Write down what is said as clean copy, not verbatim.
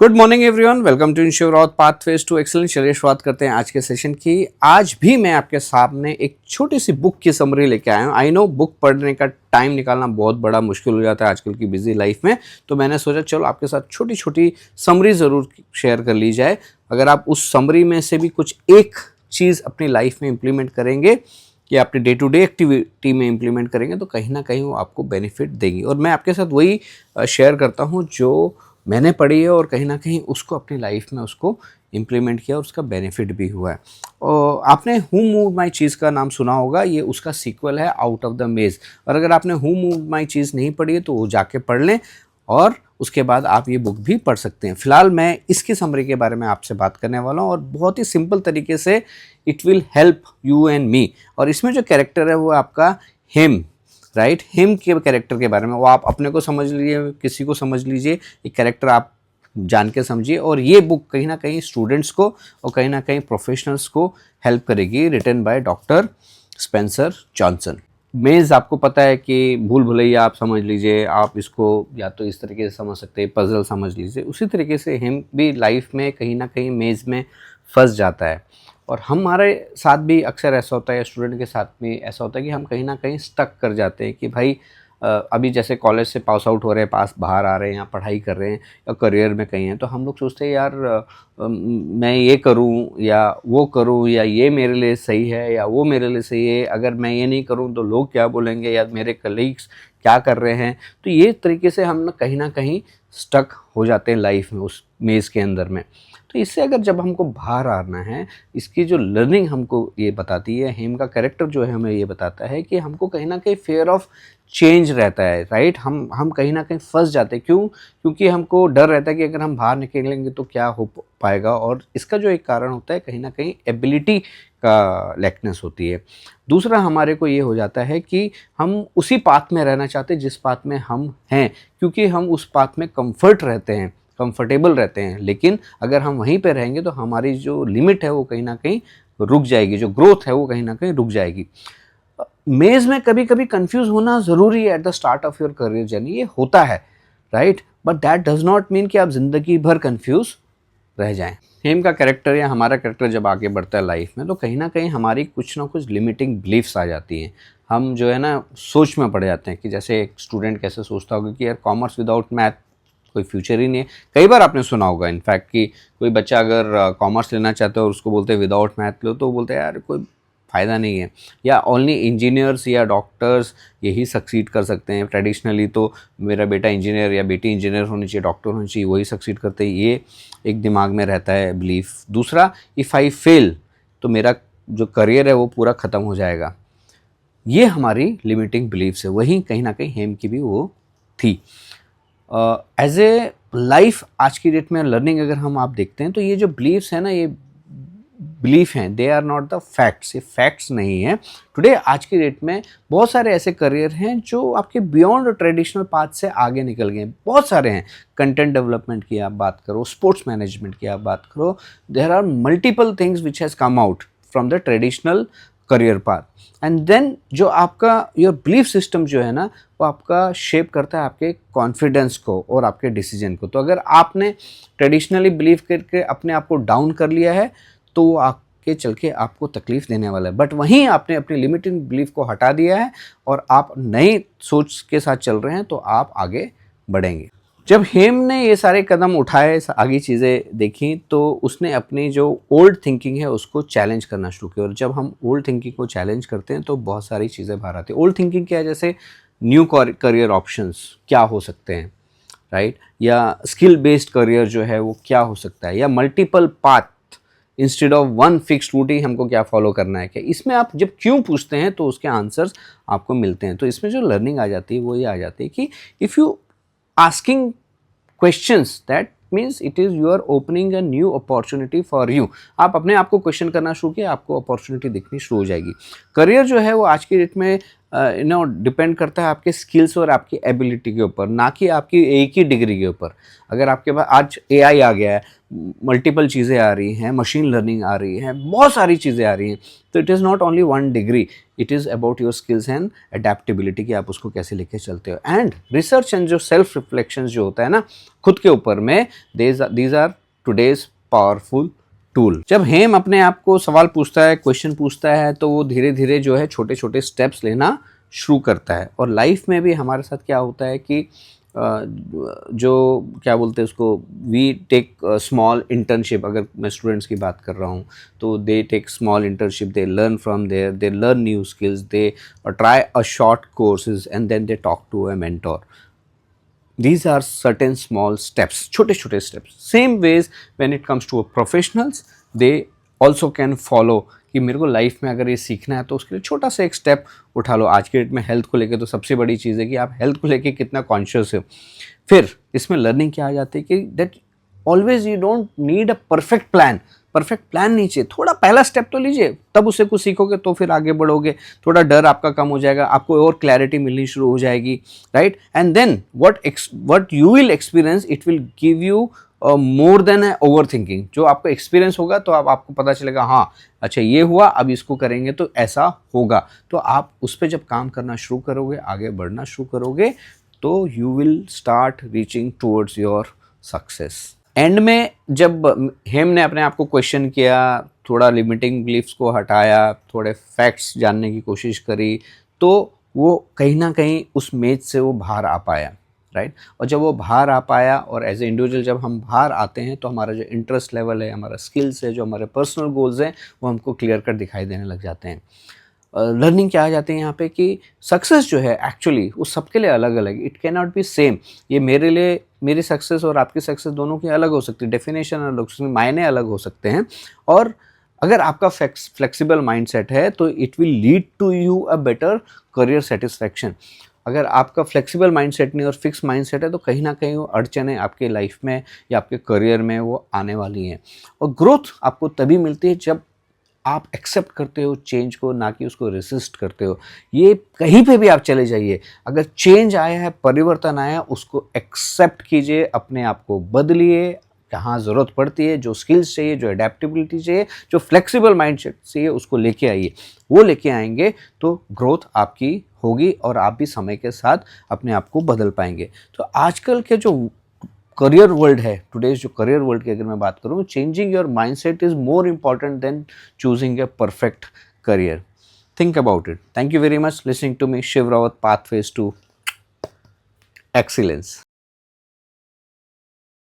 Good morning everyone, welcome to ensure pathways to excellence. चलिए शुरुआत करते हैं आज के सेशन की। आज भी मैं आपके सामने एक छोटी सी बुक की समरी लेके आया हूँ। आई नो बुक पढ़ने का टाइम निकालना बहुत बड़ा मुश्किल हो जाता है आजकल की बिजी लाइफ में, तो मैंने सोचा चलो आपके साथ छोटी छोटी समरी ज़रूर शेयर कर ली जाए। अगर आप उस समरी में से भी कुछ एक चीज़ अपनी लाइफ में इम्प्लीमेंट करेंगे कि अपने डे टू डे एक्टिविटी में इम्प्लीमेंट करेंगे तो कहीं ना कहीं वो आपको बेनिफिट देगी। और मैं आपके साथ वही शेयर करता हूँ जो मैंने पढ़ी है और कहीं ना कहीं उसको अपनी लाइफ में उसको इम्प्लीमेंट किया और उसका बेनिफिट भी हुआ है। और आपने हु मूव माई चीज़ का नाम सुना होगा, ये उसका सीक्वल है आउट ऑफ द मेज़। और अगर आपने हु मूव माई चीज़ नहीं पढ़ी है तो वो जाके पढ़ लें और उसके बाद आप ये बुक भी पढ़ सकते हैं। फिलहाल मैं इसकी समरी के बारे में आपसे बात करने वाला हूँ और बहुत ही सिंपल तरीके से it will help you and me. और इसमें जो कैरेक्टर है वो आपका हिम, राइट, हिम के कैरेक्टर के बारे में। वो आप अपने को समझ लीजिए, किसी को समझ लीजिए, एक कैरेक्टर आप जान के समझिए। और ये बुक कहीं ना कहीं स्टूडेंट्स को और कहीं ना कहीं प्रोफेशनल्स को हेल्प करेगी। Written by doctor Spencer Johnson. Maze आपको पता है कि भूल भुलैया आप समझ लीजिए, आप इसको या तो इस तरीके से समझ सकते हैं, पजल समझ लीजिए। उसी तरीके से हिम भी लाइफ में कहीं ना कहीं मेज़ में फंस जाता है। और हमारे साथ भी अक्सर ऐसा होता है, स्टूडेंट के साथ भी ऐसा होता है कि हम कहीं ना कहीं स्टक कर जाते हैं कि भाई अभी जैसे कॉलेज से पास आउट हो रहे हैं, पास बाहर आ रहे हैं या पढ़ाई कर रहे हैं या करियर में कहीं हैं, तो हम लोग सोचते हैं यार मैं ये करूं या वो करूं, या ये मेरे लिए सही है या वो मेरे लिए सही है। अगर मैं ये नहीं करूं तो लोग क्या बोलेंगे, या मेरे कलीग्स क्या कर रहे हैं। तो ये तरीके से हम ना कहीं स्टक हो जाते हैं लाइफ में, उस मेज़ के अंदर में। तो इससे अगर जब हमको बाहर आना है, इसकी जो लर्निंग हमको ये बताती है, हेम का कैरेक्टर जो है हमें ये बताता है कि हमको कहीं ना कहीं फेयर ऑफ चेंज रहता है, राइट। हम कहीं ना कहीं फंस जाते हैं। क्यों? क्योंकि हमको डर रहता है कि अगर हम बाहर निकलेंगे तो क्या हो पाएगा। और इसका जो एक कारण होता है कहीं ना कहीं एबिलिटी का लैकनेस होती है। दूसरा हमारे को ये हो जाता है कि हम उसी पाथ में रहना चाहते हैं जिस पाथ में हम हैं, क्योंकि हम उस पाथ में कंफर्ट रहते हैं, कंफर्टेबल रहते हैं। लेकिन अगर हम वहीं पे रहेंगे तो हमारी जो लिमिट है वो कहीं ना कहीं रुक जाएगी, जो ग्रोथ है वो कहीं ना कहीं रुक जाएगी। मेज़ में कभी कभी कंफ्यूज होना ज़रूरी है at the start of your career journey, ये होता है, right. But that does not mean कि आप ज़िंदगी भर कंफ्यूज रह जाएं। हेम का कैरेक्टर या हमारा कैरेक्टर जब आगे बढ़ता है लाइफ में तो कहीं ना कहीं हमारी कुछ ना कुछ लिमिटिंग बिलीफ्स आ जाती हैं। हम जो है ना सोच में पड़ जाते हैं कि जैसे एक स्टूडेंट कैसे सोचता होगा कि यार कॉमर्स विदाउट मैथ कोई फ्यूचर ही नहीं है। कई बार आपने सुना होगा इनफैक्ट कि कोई बच्चा अगर कॉमर्स लेना चाहता है और उसको बोलते हैं विदाउट मैथ लो, तो बोलते हैं यार कोई फ़ायदा नहीं है, या ओनली इंजीनियर्स या डॉक्टर्स यही सक्सीड कर सकते हैं। ट्रेडिशनली तो मेरा बेटा इंजीनियर या बेटी इंजीनियर होनी चाहिए, डॉक्टर होनी चाहिए, वही सक्सीड करते हैं। ये एक दिमाग में रहता है बिलीफ। दूसरा, इफ़ आई फेल तो मेरा जो करियर है वो पूरा ख़त्म हो जाएगा। ये हमारी लिमिटिंग बिलीफ्स है। वहीं कहीं ना कहीं हेम की भी वो थी। एज ए लाइफ आज की डेट में लर्निंग अगर हम आप देखते हैं तो ये जो बिलीव्स हैं ना, ये बिलीफ हैं, they are not the facts. ये फैक्ट्स नहीं है। टुडे आज की डेट में बहुत सारे ऐसे करियर हैं जो आपके बियॉन्ड ट्रेडिशनल पाथ से आगे निकल गए हैं। बहुत सारे हैं। कंटेंट डेवलपमेंट की आप बात करो, स्पोर्ट्स मैनेजमेंट की आप बात करो, there are multiple things which has come out from the traditional career path. And then जो आपका योर बिलीफ सिस्टम जो है ना, वो आपका शेप करता है आपके कॉन्फिडेंस को और आपके डिसीजन को। तो अगर आपने ट्रेडिशनली बिलीव करके अपने आप को डाउन कर लिया है तो वो आगे चल के आपको तकलीफ देने वाला है। बट वहीं आपने अपनी लिमिटिंग बिलीफ को हटा दिया है और आप नई सोच के साथ चल रहे हैं तो आप आगे बढ़ेंगे। जब हेम ने ये सारे कदम उठाए, आगे चीज़ें देखी, तो उसने अपनी जो ओल्ड थिंकिंग है उसको चैलेंज करना शुरू किया। और जब हम ओल्ड थिंकिंग को चैलेंज करते हैं तो बहुत सारी चीज़ें बाहर आती हैं। ओल्ड थिंकिंग क्या है? जैसे न्यू करियर ऑप्शंस क्या हो सकते हैं, राइट, या स्किल बेस्ड करियर जो है वो क्या हो सकता है, या multiple path instead of one fixed route ही हमको क्या फॉलो करना है। क्या इसमें आप जब क्यों पूछते हैं तो उसके आंसर्स आपको मिलते हैं। तो इसमें जो लर्निंग आ जाती है वो ये आ जाती है कि if you asking questions, that means it is you are opening a new opportunity for you. आप अपने आप को क्वेश्चन करना शुरू किया, आपको अपॉर्चुनिटी दिखनी शुरू हो जाएगी। करियर जो है वो आज की डेट में डिपेंड करता है आपके स्किल्स और आपकी एबिलिटी के ऊपर, ना कि आपकी एक ही डिग्री के ऊपर। अगर आपके पास आज एआई आ गया है, मल्टीपल चीज़ें आ रही हैं, मशीन लर्निंग आ रही है, बहुत सारी चीज़ें आ रही हैं, तो it is not only one degree, it is about your skills and adaptability कि आप उसको कैसे लेके चलते हो। एंड रिसर्च एंड जो सेल्फ रिफ्लेक्शन जो होता है ना खुद के ऊपर में, these are today's powerful tool. जब हेम अपने आप को सवाल पूछता है, क्वेश्चन पूछता है, तो वो धीरे धीरे जो है छोटे छोटे स्टेप्स लेना शुरू करता है। और लाइफ में भी हमारे साथ क्या होता है कि जो क्या बोलते हैं उसको, वी टेक स्मॉल इंटर्नशिप। अगर मैं स्टूडेंट्स की बात कर रहा हूँ तो they take small internship, they learn from there, they learn new skills, they try a short courses and then they talk to a mentor. These are certain small steps, छोटे छोटे steps. Same ways when it comes to professionals, they also can follow कि मेरे को life में अगर ये सीखना है तो उसके लिए छोटा सा एक स्टेप उठा लो। आज के डेट में हेल्थ को लेके तो सबसे बड़ी चीज़ है कि आप हेल्थ को लेके कितना कॉन्शियस हो। फिर इसमें लर्निंग क्या आ जाती है कि that always you don't need a perfect plan. Perfect plan नहीं चाहिए, थोड़ा पहला स्टेप तो लीजिए, तब उससे कुछ सीखोगे तो फिर आगे बढ़ोगे, थोड़ा डर आपका कम हो जाएगा, आपको और क्लैरिटी मिलनी शुरू हो जाएगी, right. And then what you will experience, it will give you more than overthinking. जो आपको एक्सपीरियंस होगा तो अब आपको पता चलेगा हाँ अच्छा ये हुआ, अब इसको करेंगे तो ऐसा होगा। तो आप उस पर जब काम करना शुरू करोगे, आगे बढ़ना शुरू करोगे, तो you will start reaching towards your success. And में जब हेम ने अपने आप को क्वेश्चन किया, थोड़ा लिमिटिंग बिलीफ्स को हटाया, थोड़े फैक्ट्स जानने की कोशिश करी, तो वो कहीं ना कहीं उस मेज से वो बाहर आ पाया, राइट। और जब वो बाहर आ पाया, और एज ए इंडिविजुअल जब हम बाहर आते हैं तो हमारा जो इंटरेस्ट लेवल है, हमारा स्किल्स है, जो हमारे पर्सनल गोल्स हैं, वो हमको क्लियर कट दिखाई देने लग जाते हैं। लर्निंग क्या आ जाती है यहाँ पे कि सक्सेस जो है एक्चुअली वो सबके लिए अलग अलग, it can not be same. ये मेरे लिए, मेरी सक्सेस और आपकी सक्सेस दोनों की अलग हो सकती है, डेफिनेशन अलग हो सकती है, मायने अलग हो सकते हैं। और अगर आपका फ्लेक्सिबल माइंडसेट है तो it will lead to you a better career satisfaction. अगर आपका फ्लेक्सिबल माइंडसेट नहीं और फिक्स माइंडसेट है तो कहीं ना कहीं वो अड़चनें आपके लाइफ में या आपके करियर में वो आने वाली हैं। और ग्रोथ आपको तभी मिलती है जब आप एक्सेप्ट करते हो चेंज को, ना कि उसको रेसिस्ट करते हो। ये कहीं पे भी आप चले जाइए, अगर चेंज आया है, परिवर्तन आया, उसको एक्सेप्ट कीजिए, अपने आप को बदलिए, जहाँ ज़रूरत पड़ती है, जो स्किल्स चाहिए, जो एडेप्टेबिलिटी चाहिए, जो फ्लेक्सिबल माइंडसेट चाहिए, उसको लेके आइए। वो लेके आएंगे तो ग्रोथ आपकी होगी और आप भी समय के साथ अपने आप को बदल पाएंगे। तो आजकल के जो करियर वर्ल्ड है, टुडेज जो करियर वर्ल्ड की अगर मैं बात करूँ, changing your mindset is more important than choosing a perfect career. Think about it. Thank you very much listening to me, Shiv Rawat, pathways to excellence.